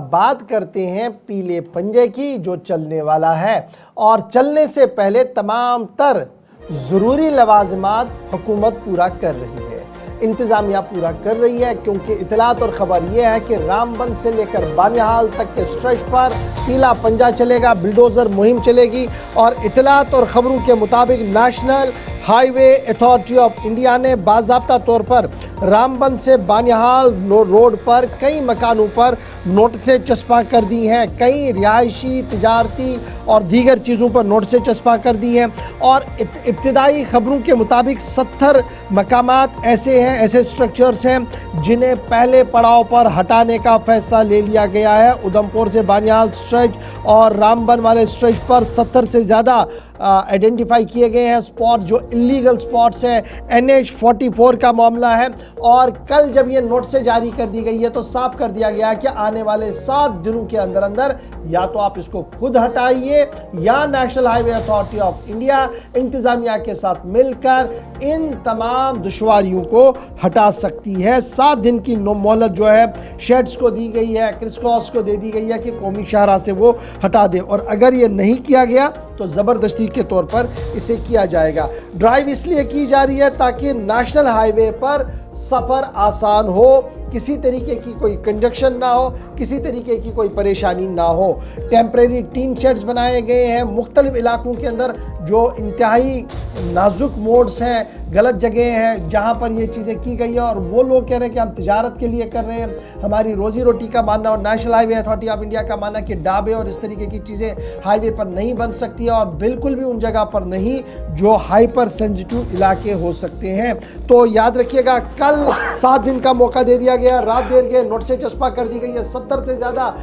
बात करते हैं पीले पंजे की जो चलने वाला है और चलने से पहले तमाम तर ज़रूरी लवाज़िमात हुकूमत पूरा कर रही है, इंतज़ामिया पूरा कर रही है, क्योंकि इतलात और ख़बर यह है कि रामबन से लेकर बानिहाल तक के स्ट्रेच पर पीला पंजा चलेगा, बुलडोज़र मुहिम चलेगी। और इतलात और ख़बरों के मुताबिक national highway authority of India ने बाज़ाब्ता तौर पर रामबन से बानिहाल रोड पर कई मकानों पर नोटिसें चस्पा कर दी हैं, कई रिहायशी, तिजारती और दीगर चीज़ों पर नोटिसें चस्पा कर दी हैं। और इब्तिदाई ख़बरों के मुताबिक 70 मकामात ऐसे हैं, ऐसे स्ट्रक्चर्स हैं जिन्हें पहले पड़ाव पर हटाने का फैसला ले लिया गया है। उधमपुर से बानिहाल स्ट्रेच और रामबन वाले स्ट्रेच पर 70 से ज़्यादा आइडेंटिफाई किए गए हैं स्पॉट जो इलीगल स्पॉट्स हैं। NH 44 का मामला है और कल जब ये नोटिस जारी कर दी गई है तो साफ कर दिया गया है कि आने वाले 7 दिनों के अंदर अंदर या तो आप इसको खुद हटाइए या national highway authority of India इंतजामिया के साथ मिलकर इन तमाम दुश्वारियों को हटा सकती है। 7 दिन की मोहलत जो है शेड्स को दी गई है, क्रिस क्रॉस को दे दी गई है कि कौमी शाहराह से वो हटा दे, और अगर ये नहीं किया गया तो ज़बरदस्ती के तौर पर इसे किया जाएगा। ड्राइव इसलिए की जा रही है ताकि नेशनल हाईवे पर सफ़र आसान हो, किसी तरीके की कोई कंजक्शन ना हो, किसी तरीके की कोई परेशानी ना हो। टेम्परेरी टीन शेड्स बनाए गए हैं मुख्तलिफ इलाकों के अंदर जो इंतहाई नाजुक मोड्स हैं, गलत जगह हैं जहाँ पर ये चीज़ें की गई है। और वो लोग कह रहे हैं कि हम तिजारत के लिए कर रहे हैं, हमारी रोज़ी रोटी का मानना, और national highway authority of India का मानना कि ढाबे और इस तरीके की चीज़ें हाईवे पर नहीं बन सकती है, और बिल्कुल भी उन जगह पर नहीं जो हाइपर सेंसिटिव इलाके हो सकते हैं। तो याद रखिएगा, कल 7 दिन का मौका दे दिया गया, रात देर के नोटिसें चस्पा कर दी गई है। 70 से ज़्यादा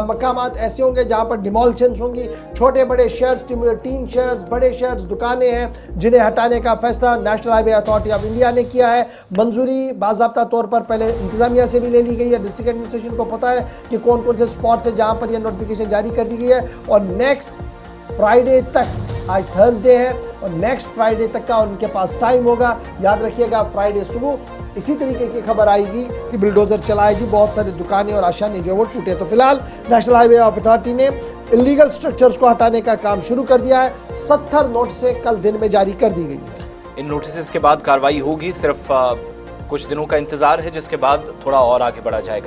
मकामात ऐसे होंगे जहाँ पर डिमोलिशंस होंगी, छोटे बड़े शेड्स, टीन शेड्स, बड़े शेड्स, दुकानें हैं जिन्हें हटाने का फैसला national highway authority of India ने किया है। मंजूरी बाज़ाब्ता तौर पर पहले इंतजामिया से भी ले ली गई है, डिस्ट्रिक्ट एडमिनिस्ट्रेशन को पता है कि कौन कौन से स्पॉट्स है जहाँ पर यह नोटिफिकेशन जारी कर दी गई है। और नेक्स्ट फ्राइडे तक, आज थर्सडे है और नेक्स्ट फ्राइडे तक का उनके पास टाइम होगा। याद रखिएगा, फ्राइडे सुबह इसी तरीके की खबर आएगी कि बुलडोज़र चलाएगी, बहुत सारी दुकानें और आशानी जो वो टूटे। तो फिलहाल नेशनल हाईवे अथॉरिटी ने इलीगल स्ट्रक्चर्स को हटाने का काम शुरू कर दिया है। 70 नोटिसें कल दिन में जारी कर दी गई है। इन नोटिस के बाद कार्रवाई होगी, सिर्फ कुछ दिनों का इंतजार है जिसके बाद थोड़ा और आगे बढ़ा जाएगा।